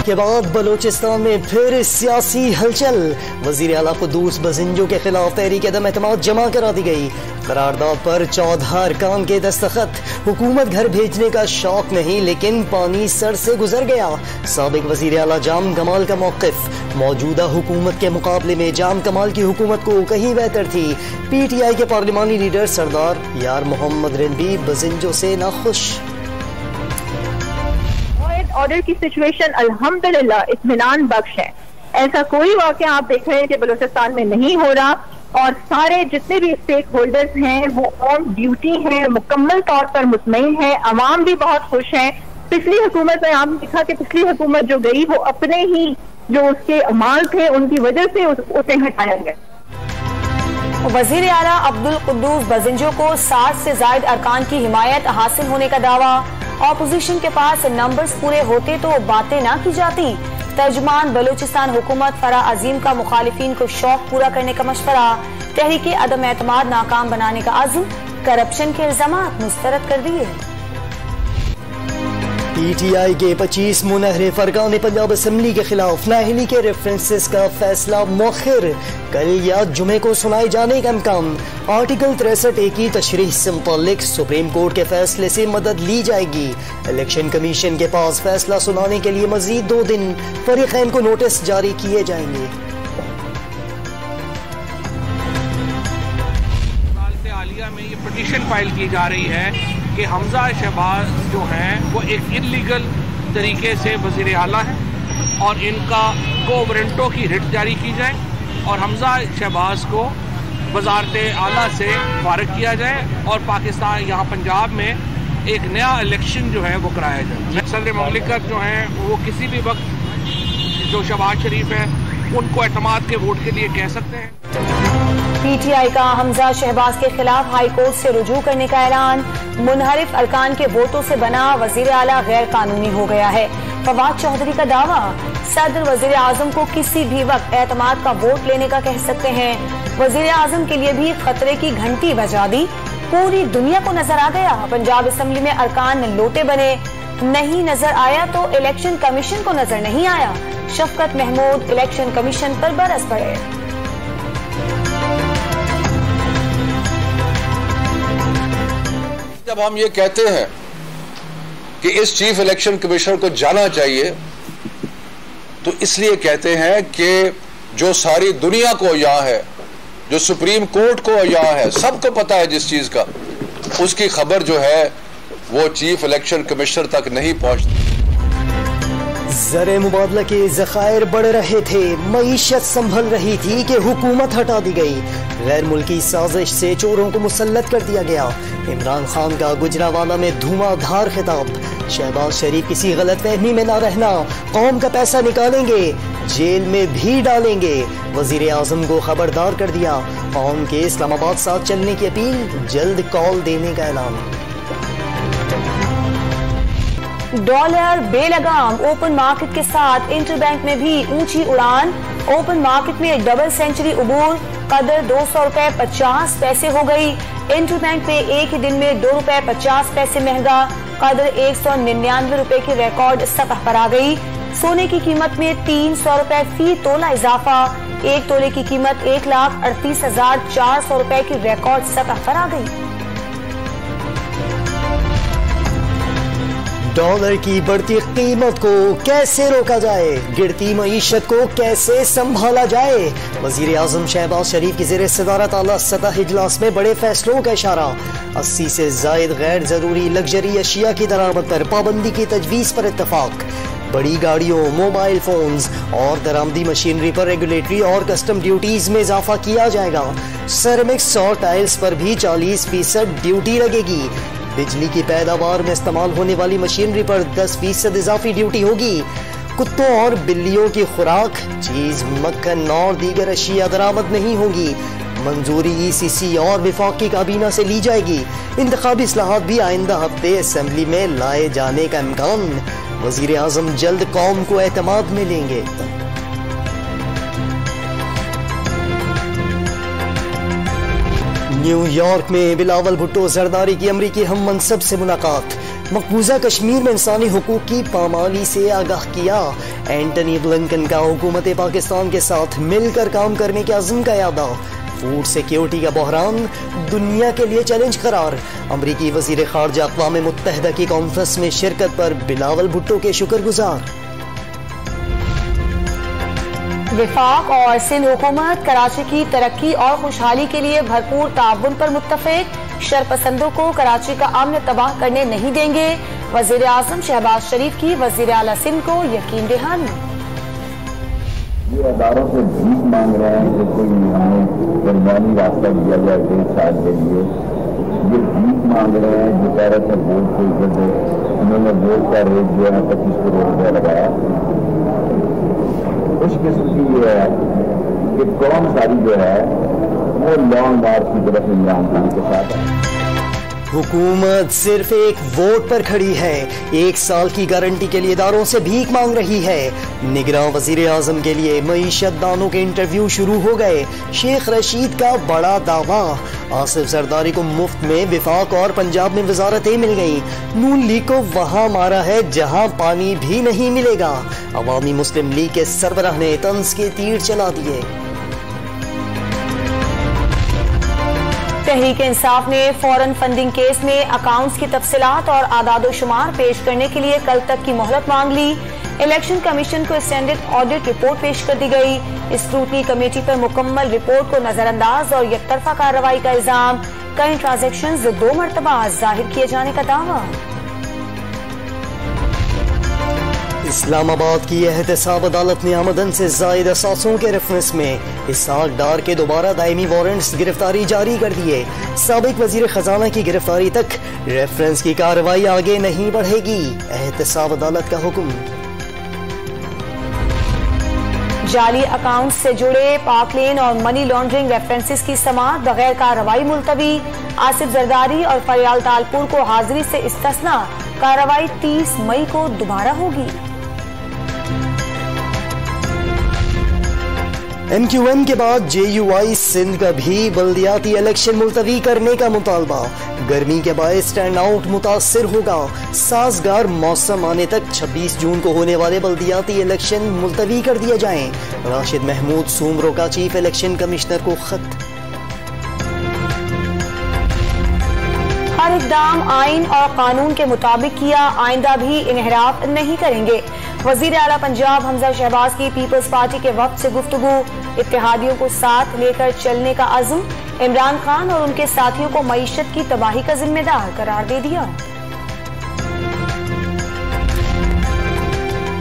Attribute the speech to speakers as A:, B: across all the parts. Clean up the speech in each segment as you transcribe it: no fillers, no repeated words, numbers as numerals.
A: के बाद बलोचिस्तान में फिर सियासी हलचल। वजीर आला कुद्दूस बजिंजो के खिलाफ तहरीक अदम एतमाद जमा करा दी गई। करारदाद पर 14 अरकान के दस्तखत। हुकूमत घर भेजने का शौक नहीं, लेकिन पानी सर से गुजर गया। साबिक वजीर आला जाम कमाल का मौकिफ। मौजूदा हुकूमत के मुकाबले में जाम कमाल की हुकूमत को कहीं बेहतर थी। PTI के पार्लिमानी लीडर सरदार यार मोहम्मद रिजवी बजिंजो से नाखुश।
B: ऑर्डर की सिचुएशन अल्हम्दुलिल्लाह इत्मीनान बख्श है। ऐसा कोई वाकया आप देख रहे हैं कि बलूचिस्तान में नहीं हो रहा, और सारे जितने भी स्टेक होल्डर्स हैं वो ऑन ड्यूटी हैं, मुकम्मल तौर पर मुतमईन है। अवाम भी बहुत खुश है। पिछली हुकूमत में आपने देखा कि पिछली हुकूमत जो गई वो अपने ही जो उसके अमाल थे उनकी वजह से उसे हटाया गया।
C: वजीर आला अब्दुल कुद्दूस बजिंजो को 60 से जायद अरकान की हिमायत हासिल होने का दावा। ऑपोजिशन के पास नंबर्स पूरे होते तो बातें ना की जाती। तर्जुमान बलूचिस्तान हुकूमत फराह अजीम का मुखालिफिन को शौक पूरा करने का मशवरा। तहरीक अदम एतमाद नाकाम बनाने का अज़्म। करप्शन के इल्जामात मुस्तरद कर दिए।
A: PTI के 25 मुनहरिफ अरकान पंजाब असम्बली के खिलाफ नाअहली के रेफरेंसेस का फैसला मौखिर। कल या जुमे को सुनाए जाने का इम्कान। आर्टिकल 63A की तशरीह से मुताल्लिक सुप्रीम कोर्ट के फैसले से मदद ली जाएगी। इलेक्शन कमीशन के पास फैसला सुनाने के लिए मजीद 2 दिन फरीकैन को नोटिस जारी किए जाएंगे।
D: आलिया में ये पिटीशन फाइल की जा रही है कि हमजा शहबाज जो हैं वो एक इलीगल तरीके से वज़ीर आला हैं और इनका को वारंटों की रिट जारी की जाए और हमजा शहबाज को वज़ारत आला से फारिग किया जाए और पाकिस्तान यहाँ पंजाब में एक नया इलेक्शन जो है वो कराया जाए। सदर मुमलिकत जो हैं वो किसी भी वक्त जो शहबाज शरीफ है उनको एतमाद के वोट के लिए कह सकते हैं।
C: PTI का हमजा शहबाज के खिलाफ हाई कोर्ट से रुजू करने का ऐलान। मुनहरिफ अरकान के वोटों से बना वजीर आला गैर कानूनी हो गया है। फवाद चौधरी का दावा। सदर वजीर आजम को किसी भी वक्त एतमाद का वोट लेने का कह सकते हैं। वजीर आजम के लिए भी खतरे की घंटी बजा दी। पूरी दुनिया को नजर आ गया। पंजाब असम्बली में अरकान लोटे बने। नहीं नजर आया तो इलेक्शन कमीशन को नजर नहीं आया। शफकत महमूद इलेक्शन कमीशन पर बरस पड़े।
E: जब हम ये कहते हैं कि इस चीफ इलेक्शन कमिश्नर को जाना चाहिए तो इसलिए कहते हैं कि जो सारी दुनिया को यहाँ है, जो सुप्रीम कोर्ट को यहाँ है, सबको पता है जिस चीज का, उसकी खबर जो है वो चीफ इलेक्शन कमिश्नर तक नहीं पहुंचती।
A: ज़र मुबादला के ज़खायर बढ़ रहे थे, मईशत संभल रही थी कि हुकूमत हटा दी गई। गैर मुल्की साजिश से चोरों को मुसल्लत कर दिया गया। इमरान खान का गुजरावाला में धुआंधार खिताब। शहबाज शरीफ किसी गलतफहमी में ना रहना, कौम का पैसा निकालेंगे, जेल में भी डालेंगे। वजीर आजम को खबरदार कर दिया। कौम के इस्लामाबाद साथ चलने की अपील, जल्द कॉल देने का ऐलान।
C: डॉलर बेलगाम ओपन मार्केट के साथ इंटरबैंक में भी ऊंची उड़ान। ओपन मार्केट में डबल सेंचुरी उबूर। कदर 200 रुपए 50 पैसे हो गई। इंटरबैंक पे एक ही दिन में 2 रुपए 50 पैसे महंगा। कदर 199 रुपए की रिकॉर्ड सतह पर आ गई। सोने की कीमत में 300 रुपए फी तोला इजाफा। एक तोले की कीमत 1,38,400 रुपए की रिकॉर्ड सतह पर आ गई।
A: डॉलर की बढ़ती कीमत को कैसे रोका जाए, गिरती मईशत को कैसे संभाला जाए। वजीर आजम शहबाज शरीफ की ज़ेर सदारत आला सतह इजलास में बड़े फैसलों का इशारा। 80 से जायद गैर जरूरी लग्जरी अशिया की दरामद पर पाबंदी की तजवीज़ पर इत्तफाक। बड़ी गाड़ियों, मोबाइल फोन्स और दरामदी मशीनरी पर रेगुलेटरी और कस्टम ड्यूटीज में इजाफा किया जाएगा। सेरेमिक्स और टाइल्स पर भी 40% ड्यूटी लगेगी। बिजली की पैदावार में इस्तेमाल होने वाली मशीनरी पर 10% इजाफी ड्यूटी होगी। कुत्तों और बिल्लियों की खुराक, चीज, मक्खन और दीगर अशिया दरामद नहीं होगी। मंजूरी ECC और विफाकी काबीना से ली जाएगी। इंतखाबी इस्लाहात भी आइंदा हफ्ते असेंबली में लाए जाने का इम्कान। वजीर आजम जल्द कौम को एतमाद में लेंगे। न्यूयॉर्क में बिलावल भुट्टो जरदारी की अमरीकी हम मनसब से मुलाकात, मकबूजा कश्मीर में इंसानी हुकूक की पामाली से आगाह किया। एंटनी ब्लिंकन का हुकूमत पाकिस्तान के साथ मिलकर काम करने के अज़्म का यादा। फूड सिक्योरिटी का बहरान दुनिया के लिए चैलेंज करार। अमरीकी वज़ीर ख़ारजा अक़वाम मुत्तहिदा की कॉन्फ्रेंस में शिरकत पर बिलावल भुट्टो के शुक्रगुजार।
C: विफाक और सिंध हुकूमत कराची की तरक्की और खुशहाली के लिए भरपूर ताउन पर मुत्तफिक। शरपसंदों को कराची का अमन तबाह करने नहीं देंगे। वज़ीर आज़म शहबाज शरीफ की वज़ीर आला सिंध को यकीन दहानी।
F: ये अदारों से भीख मांग रहे हैं कि कोई हमें दरमियानी रास्ता दिया जाए 1.5 साल के लिए। ये भीख मांग रहे हैं जो कह रहे थे वोट को इज्जत दे। उन्होंने वोट का रेट जो है 25 करोड़ रुपया लगाया। उस किस्म की ये है कि कौम सारी जो है वो लॉन्ग मार्च की तरफ इमरान खान के साथ है।
A: हुकूमत सिर्फ एक वोट पर खड़ी है, 1 साल की गारंटी के लिए इदारों से भीख मांग रही है। निगरान वजीर आजम के लिए मईशत दानों के इंटरव्यू शुरू हो गए। शेख रशीद का बड़ा दावा, आसिफ जरदारी को मुफ्त में विफाक और पंजाब में वजारतें मिल गई। नून लीग को वहां मारा है जहां पानी भी नहीं मिलेगा। अवामी मुस्लिम लीग के सरबराह ने तंज के तीर चला दिए।
C: तहरीक इंसाफ ने फौरन फंडिंग केस में अकाउंट्स की तफसीलात और आदादो शुमार पेश करने के लिए कल तक की मोहलत मांग ली। इलेक्शन कमीशन को एक्सटेंडेड ऑडिट रिपोर्ट पेश कर दी गई। स्क्रूटनी कमेटी पर मुकम्मल रिपोर्ट को नजरअंदाज और एकतरफा कार्रवाई का इल्जाम। कई ट्रांजैक्शंस 2 मरतबा जाहिर किए जाने का दावा।
A: इस्लामाबाद की एहतसाब अदालत ने आमदन से जायद असासों के रेफरेंस में इसहाक डार के दोबारा दायमी वारंट्स गिरफ्तारी जारी कर दिए। साबिक वजीर खजाना की गिरफ्तारी तक रेफरेंस की कार्रवाई आगे नहीं बढ़ेगी, एहतसाब अदालत का हुक्म।
C: जाली अकाउंट से जुड़े पाकलेन और मनी लॉन्ड्रिंग रेफरेंसेस की समाअत बगैर कार्रवाई मुलतवी। आसिफ जरदारी और फरियाल तालपुर को हाजिरी से इस्तिस्ना, कार्रवाई 30 मई को दोबारा होगी।
A: MQM के बाद JUI सिंध का भी बल्दियाती इलेक्शन मुलतवी करने का मुतालबा। गर्मी के बायस स्टैंड आउट मुतासर होगा। साजगार मौसम आने तक 26 जून को होने वाले बल्दियाती इलेक्शन मुलतवी कर दिए जाएं। राशिद महमूद सूमरो का चीफ इलेक्शन कमिश्नर को खत।
C: हर इक़दाम आइन और कानून के मुताबिक किया, आइंदा भी इनहराफ नहीं करेंगे। वजीर आला पंजाब हमजा शहबाज की पीपल्स पार्टी के वक्त से गुफ्तगू। इत्तेहादियों को साथ लेकर चलने का अज़्म। इमरान खान और उनके साथियों को मईशत की तबाही का जिम्मेदार करार दे दिया।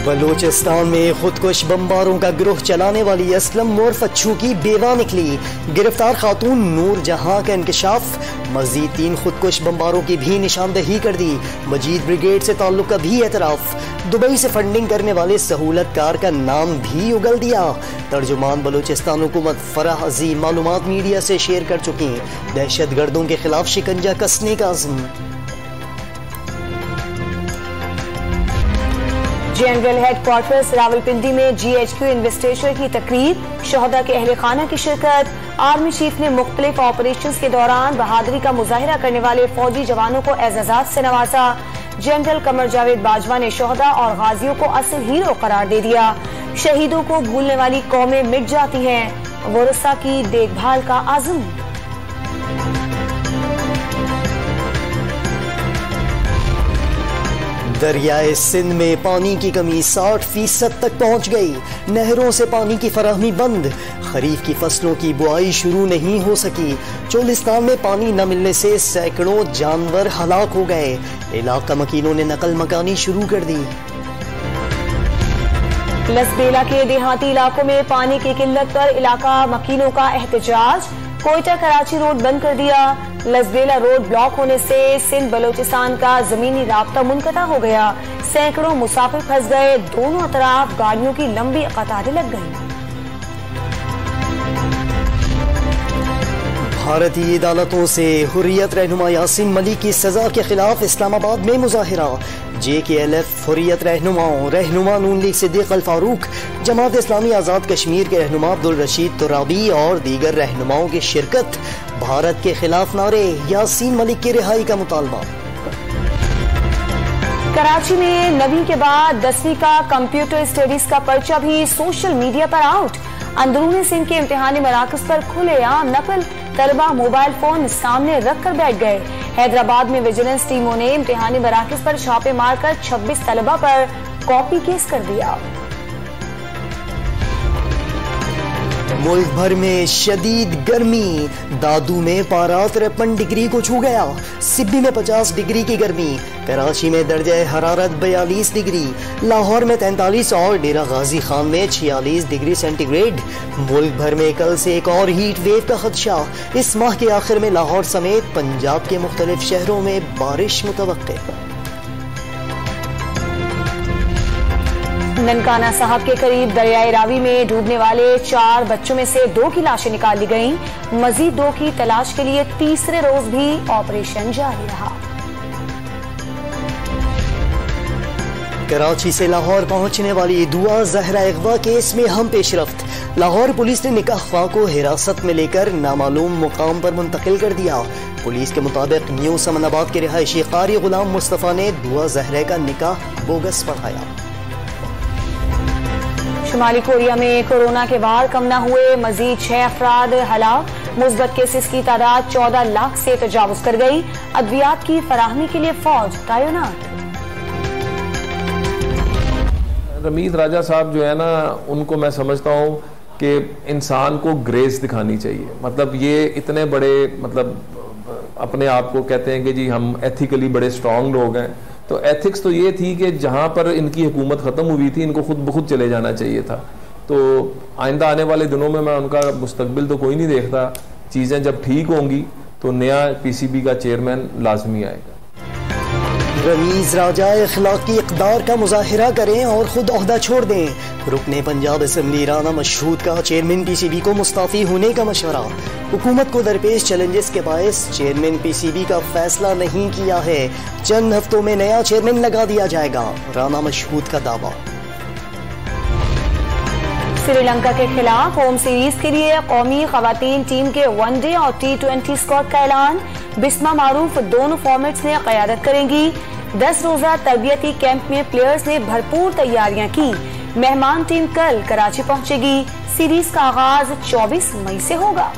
A: बलूचिस्तान में खुदकुश बमबारों का गिरोह चलाने वाली असलम मोरफच्छू की बेवा निकली। गिरफ्तार खातून नूर जहां का इंकशाफ। मजीद 3 खुदकुश बमबारों की भी निशानदही कर दी। मजीद ब्रिगेड से ताल्लुक का भी एतराफ। दुबई से फंडिंग करने वाले सहूलतकार का नाम भी उगल दिया। तर्जुमान बलूचिस्तान हुकूमत फराह अजीम मालूमात मीडिया से शेयर कर चुकी। दहशत गर्दों के खिलाफ शिकंजा कसने का अज़्म।
C: जनरल हेडक्वार्टर्स रावलपिंडी में GHQ इन्वेस्टिगेशन की तकरीब। शोहदा के अहले खाना की शिरकत। आर्मी चीफ ने मुख्तलिफ ऑपरेशंस के दौरान बहादुरी का मुजाहिरा करने वाले फौजी जवानों को एजाज़ात से नवाजा। जनरल कमर जावेद बाजवा ने शोहदा और गाजियों को असल हीरो करार दे दिया। शहीदों को भूलने वाली कौमें मिट जाती हैं, वरसा की देखभाल का आज़म।
A: दरियाए सिंध में पानी की कमी 60% तक पहुंच गई। नहरों से पानी की फराहमी बंद। खरीफ की फसलों की बुआई शुरू नहीं हो सकी। चोलिस्तान में पानी न मिलने से सैकड़ों जानवर हलाक हो गए। इलाका मकीनों ने नकल मकानी शुरू कर दी।
C: लसबेला के देहाती इलाकों में पानी की किल्लत पर इलाका मकीनों का एहतजाज। कोयटा कराची रोड बंद कर दिया। लसबेला रोड ब्लॉक होने से सिंध बलोचिस्तान का जमीनी राब्ता मुनक़ता हो गया। सैकड़ों मुसाफिर फंस गए। दोनों तरफ गाड़ियों की लंबी कतारें लग गई।
A: भारतीय अदालतों से हुर्रियत रहनुमा यासीन मलिक की सजा के खिलाफ इस्लामाबाद में मुजाहिरा। JKLF हुर्रियत रहनुमाओं, रहनुमा नून लीग सिद्दीक अल फारूक, जमात इस्लामी आज़ाद कश्मीर के रहनुमा अब्दुल रशीद तुराबी और दीगर रहनुमाओं की शिरकत। भारत के खिलाफ नारे, यासीन मलिक की रिहाई का मुतालबा।
C: कराची में 9वीं के बाद 10वीं का कंप्यूटर स्टडीज का पर्चा भी सोशल मीडिया पर आउट। अंदरूनी सिंध के इम्तिहानी मराकज पर खुलेआम नकल, तलबा मोबाइल फोन सामने रखकर बैठ गए। हैदराबाद में विजिलेंस टीमों ने इम्तिहानी मराकज पर छापे मारकर 26 तलबा पर कॉपी केस कर दिया।
A: मुल्क भर में शदीद गर्मी, दादू में पारा 53 डिग्री को छू गया। सिब्बी में 50 डिग्री की गर्मी, कराची में दर्जा हरारत 42 डिग्री, लाहौर में 43 और डेरा गाजी खान में 46 डिग्री सेंटीग्रेड। मुल्क भर में कल से एक और हीट वेव का खदशा। इस माह के आखिर में लाहौर समेत पंजाब के मुख्तलिफ शहरों में बारिश मुतवक्के।
C: ननकाना साहब के करीब दरियाए रावी में डूबने वाले 4 बच्चों में से 2 की लाशें निकाल ली गईं। मजीद 2 की तलाश के लिए तीसरे रोज भी ऑपरेशन जारी रहा।
A: कराची से लाहौर पहुंचने वाली दुआ जहरा अगवा केस में हम पेशरफ्त। लाहौर पुलिस ने निकाह ख्वाह को हिरासत में लेकर नामालूम मुकाम पर मुंतकिल कर दिया। पुलिस के मुताबिक न्यू समनाबाद के रिहायशी कारी गुलाम मुस्तफा ने दुआ जहरा का निकाह बोगस पढ़ाया।
C: शुमाली कोरिया में कोरोना के बाद कम न हुए, मजीद 6 अफराद हलाक। मुस्बत केसेस की तादाद 14 लाख से तजावुज कर गई। अद्वियात की फराहमी के लिए फौज तैनात।
G: रमीज राजा साहब जो है ना, उनको मैं समझता हूँ कि इंसान को ग्रेस दिखानी चाहिए। मतलब ये इतने बड़े, मतलब अपने आप को कहते हैं कि जी हम एथिकली बड़े स्ट्रांग लोग हैं, तो एथिक्स तो ये थी कि जहाँ पर इनकी हुकूमत ख़त्म हुई थी इनको खुद ब खुद चले जाना चाहिए था। तो आइंदा आने वाले दिनों में मैं उनका मुस्तकबिल तो कोई नहीं देखता। चीज़ें जब ठीक होंगी तो नया PCB का चेयरमैन लाजमी आएगा।
A: रमीज राजा इखलाकी इक़दार का मुजाहिरा करें और खुद ओहदा छोड़ दें। रुकने पंजाब असम्बली राना मशहूद का चेयरमैन PCB को मुस्ताफी होने का मशवरा। हुकूमत को दरपेश चैलेंजेस के बायस चेयरमैन PCB का फैसला नहीं किया है। चंद हफ्तों में नया चेयरमैन लगा दिया जाएगा, राना मशहूद का दावा।
C: श्रीलंका के खिलाफ होम सीरीज के लिए कौमी खवातीन टीम के वनडे और T20 स्क्वाड का ऐलान। बिस्मा मारूफ दोनों फॉर्मेट्स में क़यादत करेंगी। 10 रोजा तरबियती कैंप में प्लेयर्स ने भरपूर तैयारियां की। मेहमान टीम कल कराची पहुंचेगी। सीरीज का आगाज 24 मई से होगा।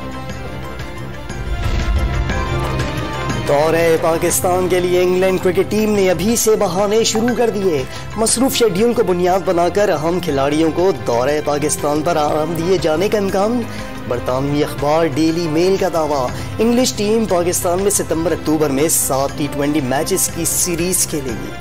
A: दौरे पाकिस्तान के लिए इंग्लैंड क्रिकेट टीम ने अभी से बहाने शुरू कर दिए। मसरूफ शेड्यूल को बुनियाद बनाकर अहम खिलाड़ियों को दौरे पाकिस्तान पर आराम दिए जाने का इम्कान। बरतानवी अखबार डेली मेल का दावा। इंग्लिश टीम पाकिस्तान में सितंबर-अक्टूबर में 7 T20 मैचेस की सीरीज खेलेगी।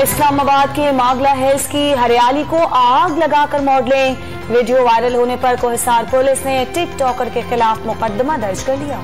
C: इस्लामाबाद के मागला हिल्स की हरियाली को आग लगाकर मॉडलिंग। वीडियो वायरल होने पर कोहिसार पुलिस ने टिकटॉकर के खिलाफ मुकदमा दर्ज कर लिया।